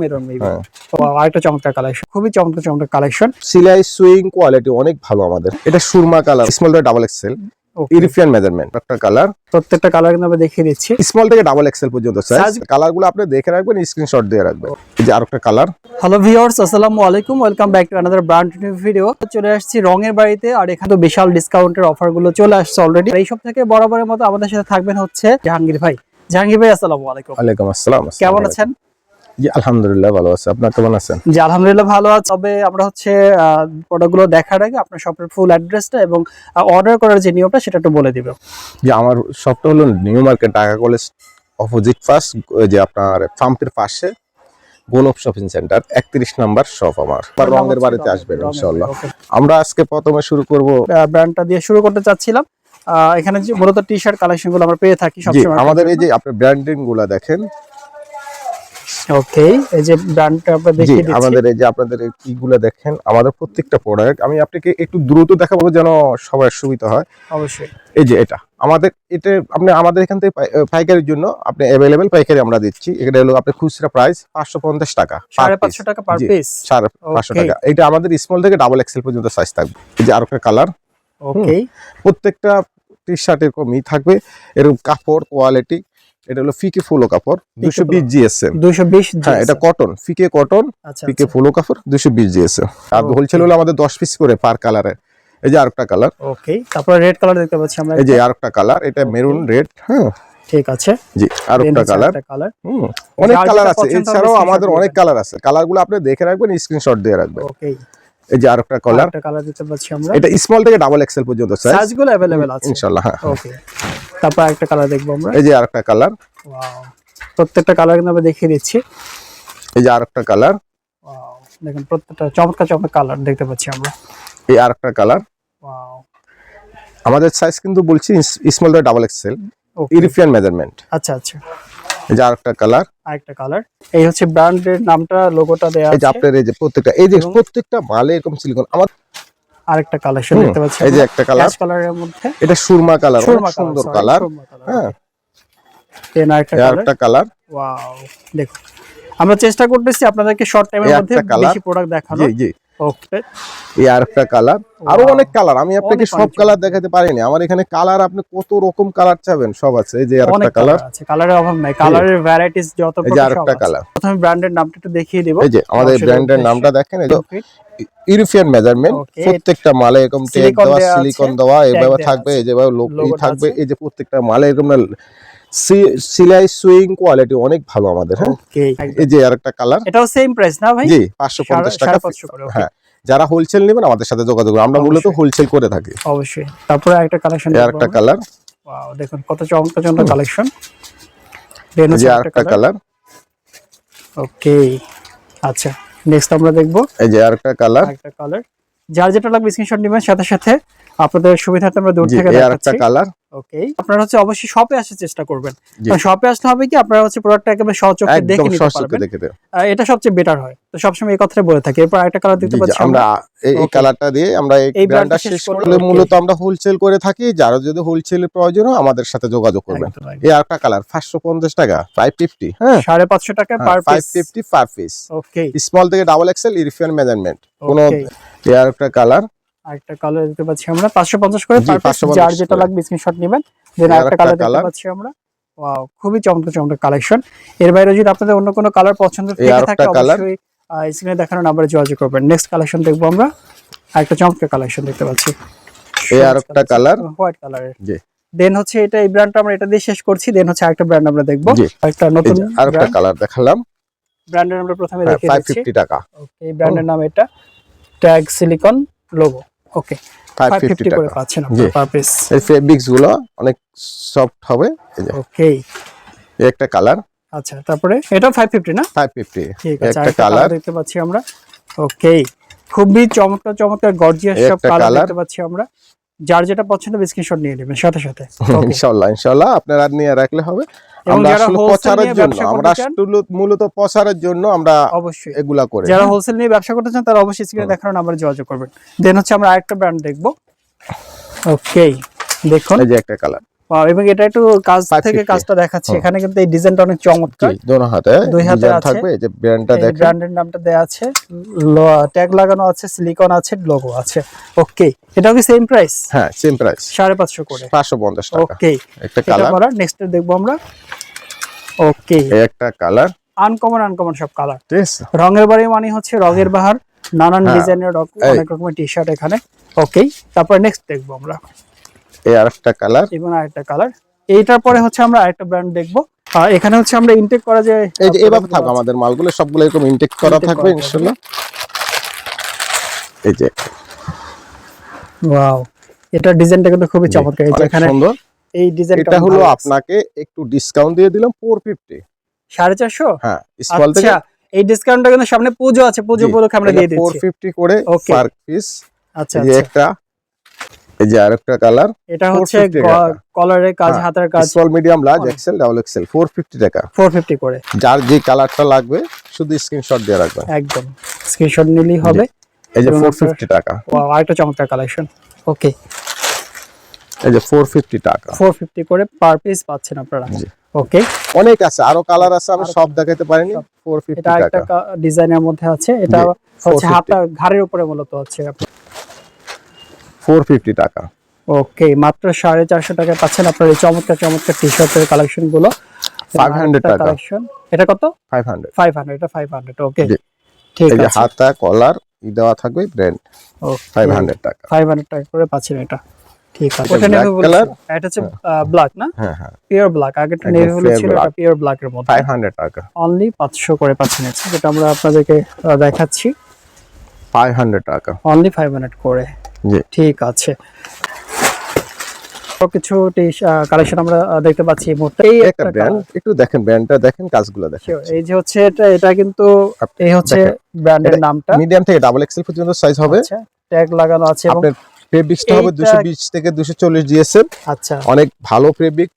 Maroon maybe. আরেকটা চমৎকার collection, খুবই চমৎকার চমৎকার কালেকশন। সিলাই সুইং কোয়ালিটি অনেক ভালো আমাদের। এটা সুরমা কালার, স্মল থেকে ডাবল এক্সেল, ইউরোপিয়ান মেজারমেন্ট একটা কালার। প্রত্যেকটা কালার কিন্তু আমরা দেখিয়ে দিচ্ছি, স্মল থেকে ডাবল এক্সেল পর্যন্ত সাইজ। কালারগুলো আপনি দেখে রাখবেন, স্ক্রিনশট দিয়ে রাখবেন। এই যে আরেকটা কালার। হ্যালো ভিউয়ার্স, আসসালামু আলাইকুম, welcome back to another brand new video. চলে আসছি রঙের বাড়িতে, আর এখানে তো বিশাল ডিসকাউন্টের অফার গুলো চলে আসছে অলরেডি। এই সব থেকে বরাবরের মতো আমাদের সাথে থাকবেন হচ্ছে জাহাঙ্গীর ভাই। জাহাঙ্গীর ভাই আসসালামু আলাইকুম। ওয়ালাইকুম আসসালাম। কেমন আছেন? জি আলহামদুলিল্লাহ ভালো আছি, আপনি কেমন আছেন? জি আলহামদুলিল্লাহ ভালো আছি। তবে আমরা হচ্ছে প্রোডাক্টগুলো দেখার আগে আপনার শপের ফুল অ্যাড্রেসটা এবং অর্ডার করার যে নিয়মটা সেটা একটু বলে দিবেন। যে আমার শপটা হলো new market, Dhaka college opposite first, যে আপনার পাম্পের পাশে গোলপ শপিং সেন্টার 31 নাম্বার শপ আমার। রঙের বাড়িতে আসবেন ইনশাআল্লাহ। আমরা আজকে প্রথমে শুরু করব ব্র্যান্ডটা দিয়ে শুরু করতে চাচ্ছিলাম। এখানে যে মূলত টি-শার্ট কালেকশন গুলো আমরা পেয়ে থাকি সবসময়। আমাদের এই যে আপনার ব্র্যান্ডিং গুলা দেখেন। ওকে, এই যে ব্র্যান্ডটা আমরা দেখিয়ে দিচ্ছি। আমাদের এই যে আপনাদের এইগুলা দেখেন, আমাদের প্রত্যেকটা প্রোডাক্ট আমি আপনাকে একটু দ্রুত দেখাবো যেন সবার সুবিধা হয়। অবশ্যই। এই যে এটা আপনি আমাদের এখান থেকে পাইকারির জন্য আপনি अवेलेबल পাইকারি আমরা দিচ্ছি। এটা হলো আপনার খুচরা প্রাইস 550 টাকা, 550 টাকা পার পিস। 550 টাকা। এটা আমাদের স্মল থেকে ডাবল এক্সেল পর্যন্ত সাইজ থাকবে। এই যে আরেকটা কালার। ওকে, প্রত্যেকটা টি-শার্ট এরকমই থাকবে, এরকম কাপড় কোয়ালিটি। এটা হলো ফিকে ফুলো কাপড়, 220 জিএসএম। 220 হ্যাঁ, এটা কটন, ফিকে কটন, ফিকে ফুলো কাপড়, 220 জিএসএম। আর হোলসেল হলো আমাদের 10 পিস করে পার কালারে। এই যে আরেকটা কালার। ওকে, তারপর রেড কালার দেখতে পাচ্ছি আমরা। এই যে আরেকটা কালার, এটা মেরুন রেড। হ্যাঁ ঠিক আছে। জি আরেকটা কালার। অনেক কালার আছে, এছাড়াও আমাদের অনেক কালার আছে। কালারগুলো আপনি দেখে রাখবেন, স্ক্রিনশট দিয়ে রাখবেন। ওকে, এই যে আরেকটা কালার। একটা কালার দেখতে পাচ্ছি আমরা। এটা স্মল থেকে ডাবল এক্সেল পর্যন্ত সাইজগুলো अवेलेबल আছে ইনশাআল্লাহ। হ্যাঁ ওকে, তারপর একটা কালার দেখবো আমরা। এই যে আরেকটা কালার। ওয়াও, প্রত্যেকটা কালার কিন্তু আমরা দেখিয়ে দিচ্ছি। এই যে আরেকটা কালার। ওয়াও, দেখেন প্রত্যেকটা চমৎকার চমৎকার কালার দেখতে পাচ্ছি আমরা। এই আরেকটা কালার। ওয়াও, আমাদের সাইজ কিন্তু বলছি স্মল থেকে ডাবল এক্সেল, ইউরোপিয়ান মেজারমেন্ট। আচ্ছা আচ্ছা। এই যে আরেকটা কালার। আরেকটা কালার। এই হচ্ছে ব্র্যান্ডের নামটা, লোগোটা দেয়া আছে। এই যে আপনার এই যে প্রত্যেকটা মালে এরকম সিলিকন। আমার আরেকটা কালেকশন দেখতে পাচ্ছি। এই যে একটা কালার, অ্যাশ কালারের মধ্যে। এটা সুরমা কালার, অনেক সুন্দর কালার। হ্যাঁ, দেন আরেকটা কালার। ওয়াও, দেখুন আমরা চেষ্টা করতেছি আপনাদেরকে শর্ট টাইমের মধ্যে বেশি প্রোডাক্ট দেখানো। জি জি। ওকে, এই আরেকটা কালার। আরো অনেক কালার, আমি আপনাকে সব কালার দেখাতে পারিনি। আমার এখানে কালার আপনি কত রকম কালার চাবেন সব আছে। এই যে আরেকটা কালার আছে, কালারের অভাব নাই, কালারের ভ্যারাইটিস যত প্রকার। এই যে আরেকটা কালার। প্রথমে ব্র্যান্ডের নামটা একটু দেখিয়ে দেব। এই যে আমাদের ব্র্যান্ডের নামটা দেখেন, এই যে ইউরোপিয়ান মেজারমেন্ট। প্রত্যেকটা মালে এরকম ট্যাগ দেওয়া, সিলিকন দেওয়া এইভাবে থাকবে। এই যে লোগো থাকবে। এই যে প্রত্যেকটা মালে এরকম সিলাই সুইং কোয়ালিটি অনেক ভালো আমাদের। হ্যাঁ, এই যে আরেকটা কালার। এটাও সেম প্রাইস না ভাই? জি 550 টাকা। হ্যাঁ, যারা হোলসেল নেবেন আমাদের সাথে যোগাযোগ করুন, আমরা মূলত হোলসেল করে থাকি। অবশ্যই। তারপরে একটা কালেকশন, আরেকটা কালার। ওয়াও, দেখুন কত চমৎকার চমৎকার কালেকশন। এই যে আরেকটা কালার। ওকে, আচ্ছা নেক্সট আমরা দেখব। এই যে আরেকটা কালার। আরেকটা কালার। যার যেটা লাগবে স্ক্রিনশট নেবেন, সাথে সাথে আপনাদের সুবিধার্থে আমরা দূর থেকে দেখাচ্ছি। আরেকটা কালার। ওকে, আপনারা হচ্ছে অবশ্যই শপে আসার চেষ্টা করবেন। কারণ শপে আসলে হবে কি, আপনারা হচ্ছে প্রোডাক্টটা একেবারে সচক্ষে দেখে নিতে পারবেন। এটা সবচেয়ে বেটার হয়। তো সবসময় এই কথাই বলে থাকি। এরপর আরেকটা কালার দিতে পাচ্ছি আমরা। এই কালারটা দিয়ে আমরা এই ব্র্যান্ডটা শেষ করলে মূলত আমরা হোলসেল করে থাকি। যারা যদি হোলসেলের প্রয়োজন হয় আমাদের সাথে যোগাযোগ করবেন। এই আরেকটা কালার 550 টাকা, 550। হ্যাঁ, 550 টাকা per piece. 550 per piece. Okay, small থেকে ডাবল এক্সেল, ইউরোপিয়ান মেজারমেন্ট। কোন এই আরেকটা কালার। আরেকটা কালার দিতে পাচ্ছি আমরা 550 করে পার পিস। যার যেটা লাগবে স্ক্রিনশট নেবেন। দেন আরেকটা কালার দিতে পাচ্ছি আমরা। ওয়াও, খুবই চমৎকার চমৎকার কালেকশন। এর বাইরে যদি আপনাদের অন্য কোনো কালার পছন্দ থেকে থাকে অবশ্যই স্ক্রিনে দেখানো নম্বরে যোগাযোগ করবেন। নেক্সট কালেকশন দেখবো আমরা। আরেকটা চমৎকার কালেকশন দেখতে পাচ্ছি। এই আরেকটা কালার, হোয়াইট কালারের। জি। দেন হচ্ছে এই ব্র্যান্ডটা আমরা এটা দিয়ে শেষ করছি। দেন হচ্ছে আরেকটা ব্র্যান্ড আমরা দেখবো। একটা নতুন আরেকটা কালার দেখালাম। ব্র্যান্ডের আমরা প্রথমে দেখিয়ে দিচ্ছি। 550 টাকা। ওকে, এই ব্র্যান্ডের নাম এটা ট্যাগ সিলিকন লোগো। ওকে, 550 করে টাকা পাচ্ছেন আপনারা পার পিস। এই ফেব্রিক্স গুলো অনেক সফট হবে। এই যে ওকে, এই একটা কালার। আচ্ছা, তারপরে এটা 550 না? 550। ঠিক আছে, একটা কালার দেখতে পাচ্ছি আমরা। ওকে, খুবই চমৎকার চমৎকার গর্জিয়াস সব কালার দেখতে পাচ্ছি আমরা। যার যেটা পছন্দ স্ক্রিনশট নিয়ে নেবেন সাথে সাথে। ইনশাআল্লাহ আপনারা নিয়ে রাখলে হবে। আমরা আসলে প্রচারের জন্য, আমরা মূলত প্রচারের জন্য আমরা অবশ্যই এগুলা করি। যারা হোলসেল নিয়ে ব্যবসা করতে চান তারা অবশ্যই স্ক্রিনে দেখানো নম্বরে যোগাযোগ করবেন। দেন হচ্ছে আমরা আরেকটা ব্র্যান্ড দেখব। ওকে, দেখুন এই যে একটা কালার। ওয়াও, এবং এটা একটু কাজ থেকে 550 কাজটা দেখাচ্ছে, এখানে কিন্তু এই ডিজাইনটা অনেক চমৎকার। দোনো হাতে দুই হাতে ডিজাইন আছে। থাকবে, এই যে ব্র্যান্ডটা এই দেখেন, ব্র্যান্ডের নামটা দেয়া আছে, ট্যাগ লাগানো আছে, সিলিকন আছে, লোগো আছে। ওকে, এটাও কি সেম প্রাইস? হ্যাঁ সেম প্রাইস 550 করে, 550 টাকা। ওকে, একটা এটা কালার, করা। নেক্সট দেখবো আমরা। ওকে, এই একটা কালার, আনকমন সব কালার। ঠিক আছে। রঙের বাড়ি মানে হচ্ছে রঙের বাহার, নানান হ্যাঁ, ডিজাইনের অনেক রকমের টি শার্ট এখানে। ওকে, তারপর নেক্সট দেখবো আমরা। এই আরেকটা কালার, এবং আরেকটা কালার। এইটার পরে হচ্ছে আমরা আরেকটা ব্র্যান্ড দেখবো। এখানে হচ্ছে আমরা ইনটেক করা যে এই যে এভাবে থাকবে আমাদের মালগুলো সবগুলো এরকম ইনটেক করা থাকবে ইনশাআল্লাহ। এই যে ওয়াও, এটা ডিজাইনটা কিন্তু খুবই চমৎকার। এই যে অনেক এখানে সুন্দর। এই ডিজাইনটা এটা হলো আপনাকে একটু ডিসকাউন্ট দিয়ে দিলাম 450। 450? হ্যাঁ স্মল থেকে। আচ্ছা, এই ডিসকাউন্টটা কিন্তু সামনে পুজো আছে, পুজো উপলক্ষে আমরা দিয়ে দিচ্ছি 450 করে ওকে পার পিস। আচ্ছা এই যে একটা, এই যে আরেকটা কালার, এটা হচ্ছে 450 টাকা। কলারের কাজ, হাতের কাজ, small medium large XL double XL 450 টাকা। 450 করে। যার যে কালারটা লাগবে শুধু স্ক্রিনশট দিয়ে রাখবেন, একদম স্ক্রিনশট নিলেই হবে। এই যে 450 টাকা। ওয়াও, আরেকটা চমৎকার কালেকশন। ওকে, এই যে 450 টাকা, 450 করে পার পিস পাচ্ছেন আপনারা। ওকে, অনেক আছে, আরো কালার আছে, আমি সব দেখাতে পারিনি। 450 এটা টাকা। একটা ডিজাইনের মধ্যে আছে, এটা হচ্ছে হাতার ঘাড়ের উপরে মূলত আছে 450 টাকা। ওকে, মাত্র 450 টাকায় পাচ্ছেন আপনারা এই চমৎকার টি শার্টের কালেকশন গুলো। 500 টাকা কালেকশন। এটা কত? 500। 500, এটা 500। ওকে, ঠিক এই যে আছে। হাতা কলার দেওয়া থাকবে ব্র্যান্ড, 500 টাকা। 500 টাকা করে পাচ্ছেন এটা, ঠিক আছে। এটা ওটা নেভি ব্লু, কালার, এটা হচ্ছে ব্ল্যাক না? হ্যাঁ হ্যাঁ পিওর ব্ল্যাক। আগেটা নেভি ব্লু ছিল, এটা পিওর ব্ল্যাক এর মধ্যে। 500 টাকা, অনলি 500 করে পাচ্ছেন এটা, যেটা আমরা আপনাদেরকে দেখাচ্ছি। 500 টাকা অনলি 500 করে, জি। ঠিক আছে। কিছু কালেকশন আমরা দেখতে পাচ্ছি এই মুহূর্তে। এই একটা ব্র্যান্ড, একটু দেখেন ব্র্যান্ডটা, দেখেন কাজগুলো দেখেন। এই যে হচ্ছে এটা কিন্তু এই হচ্ছে ব্র্যান্ডের নামটা। মিডিয়াম থেকে ডাবল এক্সেল পর্যন্ত সাইজ হবে। আচ্ছা, ট্যাগ লাগানো আছে এবং আপনার ফেব্রিক্সটা হবে 220 থেকে 240 জিএসএম। আচ্ছা, অনেক ভালো ফেব্রিক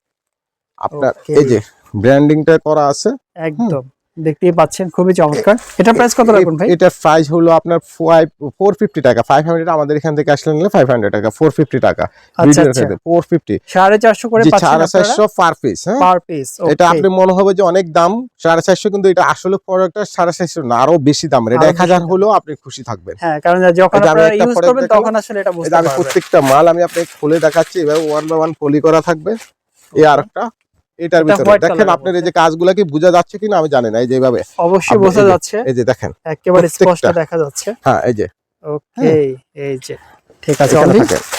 আপনার। এই যে ব্র্যান্ডিংটা করা আছে একদম দেখতেই পাচ্ছেন, খুবই চমৎকার। এটা প্রাইস কত রাখবেন ভাই? এটা প্রাইস হলো আপনার 450 টাকা। 500 আমাদের এখান থেকে আসলে নিলে 500 টাকা, 450 টাকা। আচ্ছা, ভিডিওর ক্ষেত্রে 450, 450 করে পাচ্ছেন আপনারা 450 পার পিস। হ্যাঁ পার পিস। এটা আপনি মনে হবে যে অনেক দাম 450, কিন্তু এটা আসলে প্রোডাক্টটা 450 না, আরো বেশি দাম। এটা 1000 হলেও আপনি খুশি থাকবেন। হ্যাঁ, কারণ যখন আপনারা ইউজ করবেন তখন আসলে এটা বুঝতে পারবেন। আমি প্রত্যেকটা মাল আমি আপনাকে খুলে দেখাচ্ছি, এভাবে 1 বাই 1 পলি করা থাকবে। এই আরেকটা, এটার ভিতরে দেখেন আপনার এই যে কাজগুলো কি বোঝা যাচ্ছে কিনা আমি জানি না। এই যে এইভাবে অবশ্যই বোঝা যাচ্ছে, এই যে দেখেন একেবারে স্পষ্ট দেখা যাচ্ছে। হ্যাঁ এই যে ওকে, এই যে ঠিক আছে।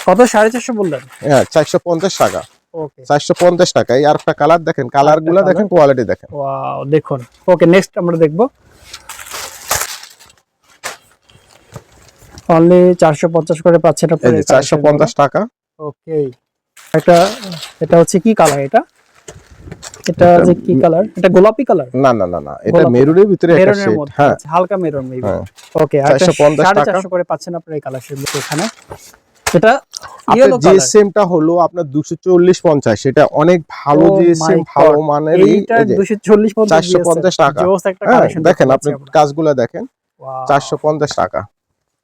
কত? 450 বললেন? হ্যাঁ 450 টাকা। ওকে, 450 টাকা। এই আরেকটা কালার দেখেন, কালারগুলো দেখেন, কোয়ালিটি দেখেন। ওয়াও, দেখুন। ওকে, নেক্সট আমরা দেখব। অনলি 450 করে পাচ্ছেন আপনারা। 450 টাকা। ওকে, এটা হচ্ছে কি কালার? এটা যে কি কালার? এটা গোলাপি কালার? না না না না, এটা মেরুনের ভিতরে একটা শেড। হ্যাঁ, হালকা মেরুন মেবি। ওকে, 450 টাকা করে পাচ্ছেন আপনারা এই কালারটা এখানে। এটা ইয়েলো কালার। জিএসএমটা হলো আপনার 240 50, এটা অনেক ভালো জিএসএম, ভালো মানের। এইটা 240 450 টাকা। জোস একটা কালেকশন। দেখেন আপনি কাজগুলো দেখেন। 450 টাকা।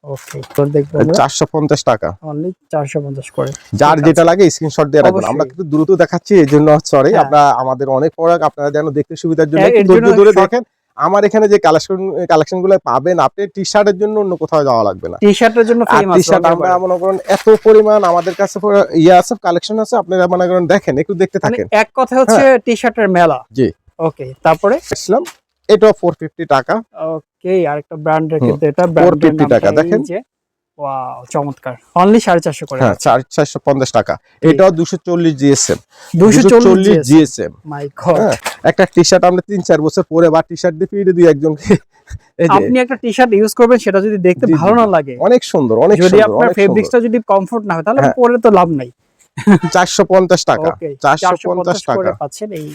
ওকে, তো দেখব আমরা 450 টাকা। অনলি 450 করে। যার যেটা লাগে স্ক্রিনশট দিয়ে রাখবেন। আমরা কিন্তু দ্রুত দেখাচ্ছি, এইজন্য সরি। আপনারা আমাদের অনেক প্রোডাক্ট আপনারা যেন দেখতে সুবিধার জন্য একটু ধৈর্য ধরে দেখেন। আমার এখানে যে কালেকশনগুলো পাবেন, আপনি টি-শার্টের জন্য অন্য কোথাও যাওয়া লাগবে না। টি-শার্টের জন্য ফেমাস। টি-শার্ট আমরা মনে করেন এত পরিমাণ আমাদের কাছে আছে, কালেকশন আছে, আপনারা মনে করেন দেখেন, একটু দেখতে থাকেন। এক কথা হচ্ছে টি-শার্টের মেলা। জি, ওকে, তারপরে ইসলাম এটা 450 টাকা। ওকে, আরেকটা ব্র্যান্ডের কিন্তু এটা 450 টাকা দেখেন। ওয়াও, চমৎকার। অনলি 450 করে। হ্যাঁ 450 টাকা। এটাও 240 জিএসএম। 240 জিএসএম। মাই গড, একটা টি-শার্ট আমরা 3-4 বছর পরে বা টি-শার্ট দিয়ে ফিরে দিই একজনকে। আপনি একটা টি-শার্ট ইউজ করবেন, সেটা যদি দেখতে ভালো না লাগে, অনেক সুন্দর, অনেক সুন্দর, যদি আপনার ফেব্রিক্সটা যদি কমফোর্ট না হয়, তাহলে পরে তো লাভ নাই। 450 টাকা। 450 টাকা পাচ্ছেন এই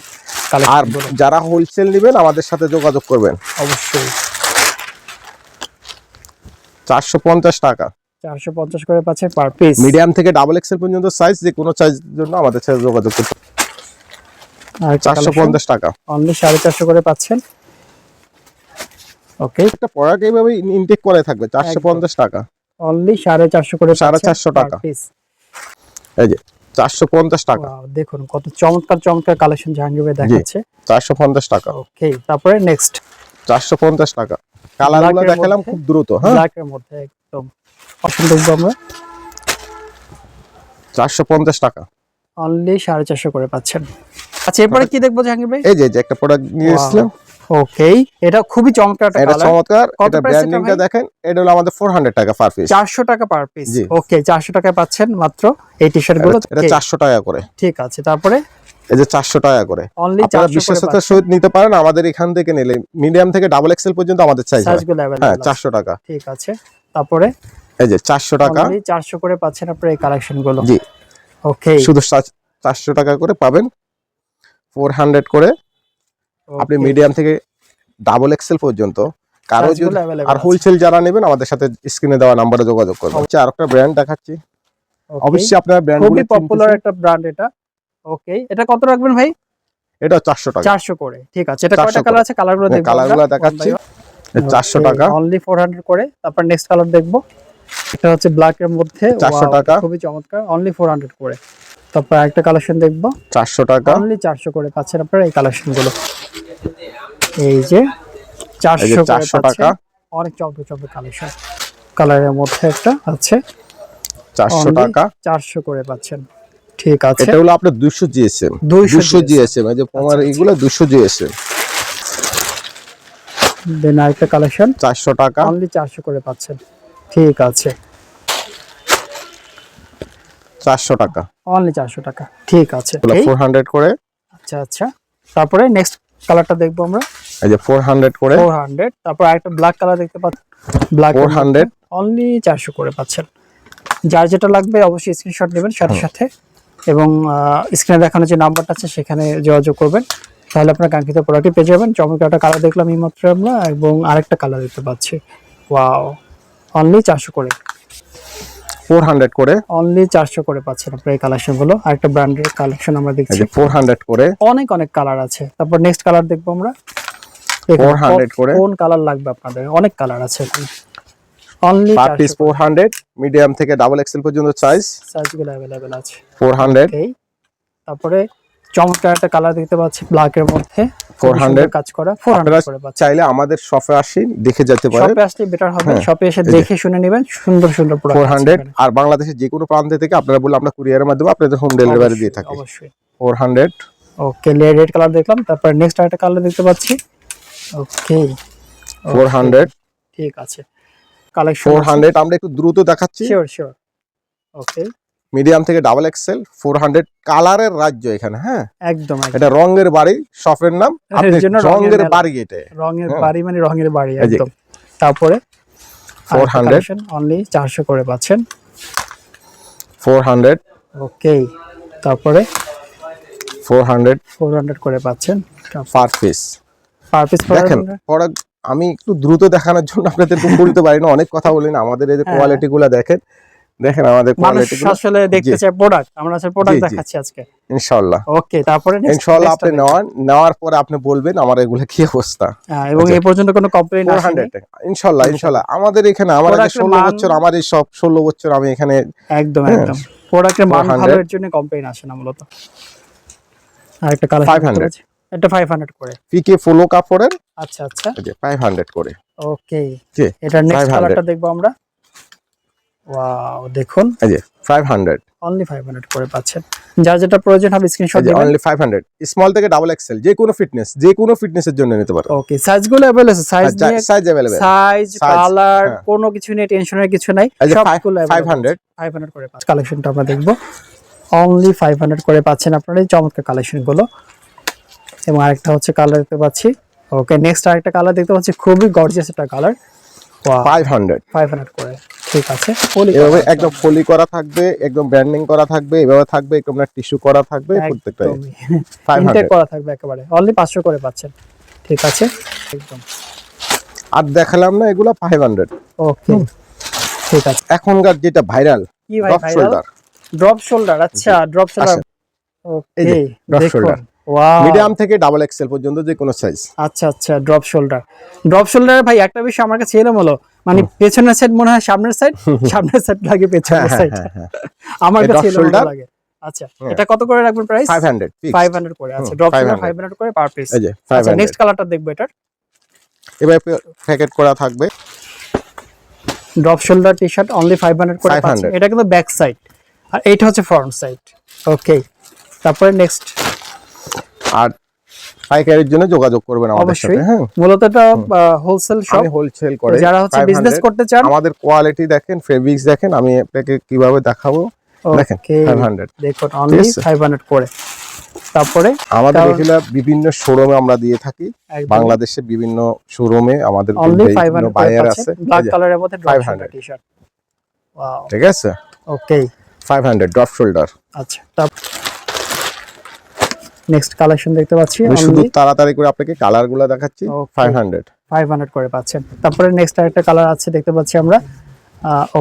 কালেকশন। আর যারা হোলসেল নেবেন আমাদের সাথে যোগাযোগ করবেন অবশ্যই। 450 টাকা। 450 করে পাচ্ছেন পার পিস। মিডিয়াম থেকে ডাবল এক্সেল পর্যন্ত সাইজ, যে কোনো সাইজের জন্য আমাদের সাথে যোগাযোগ করতে। 450 টাকা। অনলি 450 করে পাচ্ছেন। ওকে, একটা প্রোডাক্ট এইভাবে ইনটেক করে থাকবে 450 টাকা। অনলি 450 করে 450 টাকা। পিস। এই যে 450 টাকা। ওয়াও, দেখুন কত চমৎকার চমৎকার কালেকশন জাহাঙ্গীর ভাই দেখাচ্ছে। 450 টাকা। ওকে, তারপরে নেক্সট 450 টাকা। কালারগুলো দেখালাম খুব দ্রুত। হ্যাঁ, ব্ল্যাক এর মধ্যে একদম অপশন দেখবো আমরা। 450 টাকা অনলি 450 করে পাচ্ছেন। আচ্ছা, এরপরে কি দেখবো জাহাঙ্গীর ভাই? এই যে একটা প্রোডাক্ট নিয়ে এসেছিলাম। ওকে, এটা খুবই চমৎকার একটা এটা কালার। চমৎকার। কত এটা প্রাইস ব্র্যান্ডিংটা দেখেন, এটা হলো আমাদের 400 টাকা পার পিস। 400 টাকা পার পিস। জি। ওকে, 400 টাকায় পাচ্ছেন মাত্র এই টি-শার্ট গুলো। এটা 400 টাকা করে। ঠিক আছে, তারপরে এই যে 400 টাকা করে। অনলি 400 আপনারা করে বিশ্বস্ততার সহিত নিতে পারেন আমাদের এখান থেকে নিলে। মিডিয়াম থেকে ডাবল এক্সেল পর্যন্ত আমাদের সাইজ হয়। সাইজগুলো अवेलेबल। হ্যাঁ, 400 টাকা। ঠিক আছে, তারপরে এই যে 400 টাকা। অনলি 400 করে পাচ্ছেন আপনারা এই কালেকশন গুলো। জি। ওকে, শুধু 400 টাকা করে পাবেন। 400 করে আপনি মিডিয়াম থেকে ডাবল এক্সেল পর্যন্ত কারো যদি আর হোলসেল যারা নেবেন আমাদের সাথে স্ক্রিনে দেওয়া নম্বরে যোগাযোগ করবেন। আরেকটা ব্র্যান্ড দেখাচ্ছি, অবশ্যই আপনারা ব্র্যান্ডগুলো খুবই পপুলার একটা ব্র্যান্ড এটা। ওকে, এটা কত রাখবেন ভাই? এটা 400 টাকা। 400 করে। ঠিক আছে, এটা কয়টা কালার আছে? কালারগুলো দেখব। কালারগুলো দেখাচ্ছি। 400 টাকা। অনলি 400 করে। তারপর নেক্সট কালার দেখব। এটা হচ্ছে ব্ল্যাক এর মধ্যে। 400 টাকা। খুবই চমৎকার। অনলি 400 করে। তারপর আরেকটা কালেকশন দেখব। 400 টাকা। অনলি 400 করে পাচ্ছেন আপনারা এই কালেকশন গুলো। এই যে 400 টাকা। অনেক চমৎকার কালেকশন। কালারের মধ্যে একটা আছে 400 টাকা। 400 করে পাচ্ছেন। ঠিক আছে, এটা হলো আপনার 200 জিএসএম। 200 জিএসএম এই যে তোমার এইগুলো 200 জিএসএম। দেন আরেকটা কালেকশন 400 টাকা। অনলি 400 করে পাচ্ছেন। ঠিক আছে, 400 টাকা। অনলি 400 টাকা। ঠিক আছে, 400 করে। আচ্ছা আচ্ছা, তারপরে নেক্সট কালারটা দেখবো আমরা। এই যে 400 করে। 400। তারপর আরেকটা ব্ল্যাক কালার দেখতে পাচ্ছেন। ব্ল্যাক 400 অনলি 400 করে পাচ্ছেন। যার যেটা লাগবে অবশ্যই স্ক্রিনশট নেবেন সাথে সাথে, এবং স্ক্রিনে দেখানো যে নাম্বারটা আছে সেখানে যোগাযোগ করবেন, তাহলে আপনার কাঙ্ক্ষিত প্রোডাক্টটি পেয়ে যাবেন। চমৎকার একটা কালার দেখলাম এই মাত্র আমরা, এবং আরেকটা কালার দেখতে পাচ্ছি। ওয়াও, অনলি 400 করে। 400 করে। অনলি 400 করে পাচ্ছেন আপনারা এই কালেকশন গুলো। আরেকটা ব্র্যান্ডের কালেকশন আমরা দেখছি। 400 করে। অনেক অনেক কালার আছে। তারপর নেক্সট কালার দেখবো আমরা। 400 করে। কোন কালার লাগবে আপনাদের? অনেক কালার আছে এখানে। অনলি পার পিস 400, মিডিয়াম থেকে ডাবল এক্সেল পর্যন্ত সাইজগুলো अवेलेबल আছে। 400। ওকে, তারপরে চমৎকার একটা কালার দেখতে পাচ্ছি ব্ল্যাক এর মধ্যে, 400 কাজ করা। 400 করে পাচ্ছেন। চাইলে আমাদের শপে আসেন, দেখে যেতে পারেন। শপে আসলে বেটার হবে। শপে এসে দেখে শুনে নেবেন। সুন্দর সুন্দর প্রোডাক্ট 400। আর বাংলাদেশের যে কোনো প্রান্ত থেকে আপনারা বলে আমরা কুরিয়ারের মাধ্যমে আপনাদের হোম ডেলিভারি দিয়ে থাকি। অবশ্যই। 400। ওকে, রেড কালার দেখলাম। তারপর নেক্সট আরেকটা কালার দেখতে পাচ্ছি। ওকে, 400। ঠিক আছে, কালেকশন 400 আমরা একটু দ্রুত দেখাচ্ছি। Sure sure. ওকে, মিডিয়াম থেকে ডাবল এক্সেল 400। কালারের রাজ্য এখানে। হ্যাঁ, একদম। এটা রঙের বাড়ি, শপের নাম। আপনি রঙের বাড়ি, এটা রঙের বাড়ি মানে রঙের বাড়ি একদম। তারপরে 400 অনলি 400 করে পাচ্ছেন। 400। ওকে, তারপরে 400 করে পাচ্ছেন পার পিস। Per piece. দেখেন প্রোডাক্ট আমি একটু দ্রুত দেখানোর জন্য আপনাদেরকে বলতে পারি না, অনেক কথা বলি না। আমাদের এই যে কোয়ালিটি গুলো দেখেন, দেখেন আমাদের কোয়ালিটি গুলো আসলে দেখতে চাই প্রোডাক্ট। আমরা আসলে প্রোডাক্ট দেখাচ্ছি আজকে ইনশাআল্লাহ। ওকে, তারপরে ইনশাআল্লাহ আপনি নেওয়ার পরে আপনি বলবেন আমার এগুলো কি অবস্থা। এবং এই পর্যন্ত কোনো কমপ্লেইন আসেনি। 400 টাকা ইনশাআল্লাহ। ইনশাআল্লাহ আমাদের এখানে আমার 16 বছর, আমার এই সব 16 বছর আমি এখানে। একদম একদম, প্রোডাক্টের মান ভালো এর জন্য কমপ্লেইন আসে না মূলত। আরেকটা কালার 500। এটা 500 করে। পিকে ফলো কাপড়ের। আচ্ছা আচ্ছা, এই যে 500 করে। ওকে, এটা নেক্সট কালারটা দেখবো আমরা। ওয়াও, দেখুন এই যে 500। অনলি 500 করে পাচ্ছেন। যার যেটা প্রয়োজন হবে স্ক্রিনশট দিবেন। অনলি 500। স্মল থেকে ডাবল এক্সেল যে কোনো ফিটনেসের জন্য নিতে পারো। ওকে, সাইজগুলো अवेलेबल আছে। Size available. সাইজ, কালার কোনো কিছু নেই, টেনশনের কিছু নাই। সবগুলো 500 করে পাচ্ছেন। কালেকশনটা আমরা দেখব। অনলি 500 করে পাচ্ছেন আপনারা এই চমৎকার কালেকশন গুলো। এবং আরেকটা হচ্ছে কালার দেখতে পাচ্ছি। ওকে, নেক্সট আরেকটা কালার দেখতে পাচ্ছি, খুবই গর্জিয়াস একটা কালার। 500 করে। ঠিক আছে, এভাবে একদম ফলি করা থাকবে, একদম ব্র্যান্ডিং করা থাকবে, এভাবে থাকবে, একদম না টিস্যু করা থাকবে, প্রত্যেকটাই 500 করা থাকবে একেবারে। অনলি 500 করে পাচ্ছেন। ঠিক আছে, একদম। আর দেখালাম না এগুলা 500। ওকে, ঠিক আছে। এখনকার যেটা ভাইরাল, কি ভাই ভাইরাল? Drop shoulder. আচ্ছা, ড্রপ শোল্ডার। ওকে, ড্রপ শোল্ডার। ওয়াও, মিডিয়াম থেকে ডাবল এক্সেল পর্যন্ত যে কোনো সাইজ। আচ্ছা আচ্ছা, ড্রপ শোল্ডার। ড্রপ শোল্ডার ভাই একটা বিষয় আমার কাছে এলো হলো, মানে পেছনের সাইড মনে হয় সামনের সাইড, সামনের সাইড লাগে পেছনের সাইড। আমার কাছে এলো লাগে। আচ্ছা এটা কত করে রাখবেন প্রাইস? 500 500 করে। আচ্ছা ড্রপ শোল্ডার 500 করে পার পিস। এই যে আচ্ছা 500 নেক্সট কালারটা দেখবো এটার। এবারে প্যাকেট করা থাকবে ড্রপ শোল্ডার টি-শার্ট অনলি 500 করে পাচ্ছেন। এটা কিন্তু ব্যাক সাইড আর এইটা হচ্ছে ফ্রন্ট সাইড। ওকে তারপরে নেক্সট। আর পাইকারির জন্য যোগাযোগ করবেন আমাদের সাথে। হ্যাঁ মূলত এটা হোলসেল শপ, আমি হোলসেল করে যারা হচ্ছে বিজনেস করতে চান। আমাদের কোয়ালিটি দেখেন, ফেব্রিক্স দেখেন, আমি আপনাকে কিভাবে দেখাবো দেখেন। 500 দেখুন অনলি 500 করে। তারপরে আমাদের এগুলা বিভিন্ন শোরুমে আমরা দিয়ে থাকি, বাংলাদেশে বিভিন্ন শোরুমে আমাদের বিভিন্ন বায়ার আছে। ব্ল্যাক কালারের মধ্যে ড্রপ শোল্ডার টি-শার্ট। ওয়াও ঠিক আছে। ওকে 500 ড্রপ শোল্ডার। আচ্ছা নেক্সট কালেকশন দেখতে পাচ্ছি। আমি শুধু তাড়াতাড়ি করে আপনাকে কালারগুলো দেখাচ্ছি। 500 করে পাচ্ছেন। তারপরে নেক্সট আরেকটা কালার আছে দেখতে পাচ্ছি আমরা।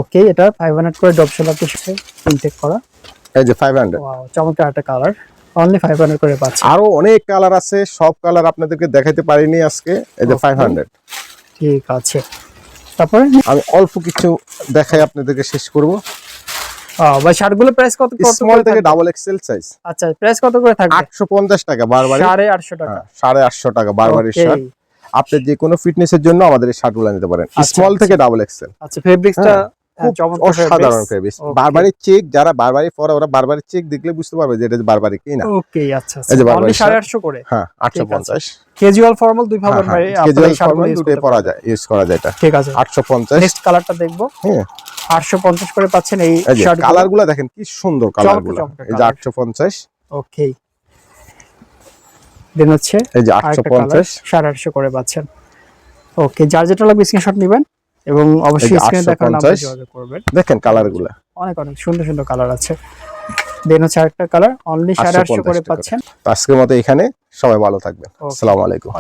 ওকে এটা 500 করে ড্রপ শোল্ডার টি-শার্ট ইনটেক করা। এই যে 500। ওয়াও চমৎকার একটা কালার, অনলি 500 করে পাচ্ছেন। আরো অনেক কালার আছে, সব কালার আপনাদেরকে দেখাইতে পারিনি আজকে। এই যে 500। ঠিক আছে। তারপরে আমি অল্প কিছু দেখাই আপনাদেরকে শেষ করব। ভাই শার্টগুলো প্রাইস কত স্মল থেকে ডাবল এক্সেল সাইজ। আচ্ছা প্রাইস কত করে থাকবে? 850 টাকা বারবারি। 850 টাকা। 850 টাকা বারবারি শার্ট। আপনি যে কোনো ফিটনেসের জন্য আমাদের এই শার্টগুলো নিতে পারেন, স্মল থেকে ডাবল এক্সেল। আচ্ছা ফেব্রিক্সটা অসাধারণ ফেব্রিক্স। বারবারি চেক, যারা বারবারি পরে ওরা বারবারি চেক দেখলে বুঝতে পারবে যে এটা বারবারি কি না। ওকে আচ্ছা অনলি 850 করে। হ্যাঁ 850। ক্যাজুয়াল ফর্মাল দুই ভাবে ক্যাজুয়াল ফর্মাল দুটোই পরা যায়, ইউজ করা যায় এটা। ঠিক আছে 850। নেক্সট কালারটা দেখবো। হ্যাঁ 850 করে পাচ্ছেন এই শার্ট। কালারগুলো দেখেন কি সুন্দর কালারগুলো। এই যে 850। ওকে দেন হচ্ছে এই যে 850 850 করে পাচ্ছেন। ওকে যার যেটা লাগবে স্ক্রিনশট নেবেন এবং অবশ্যই স্ক্রিনে দেখার নাম্বারে যোগাযোগ করবেন। দেখেন কালারগুলো অনেক সুন্দর সুন্দর কালার আছে। দেন হচ্ছে আরেকটা কালার অনলি 850 করে পাচ্ছেন। আজকের মতো এখানে সবাই ভালো থাকবেন। আসসালামু আলাইকুম।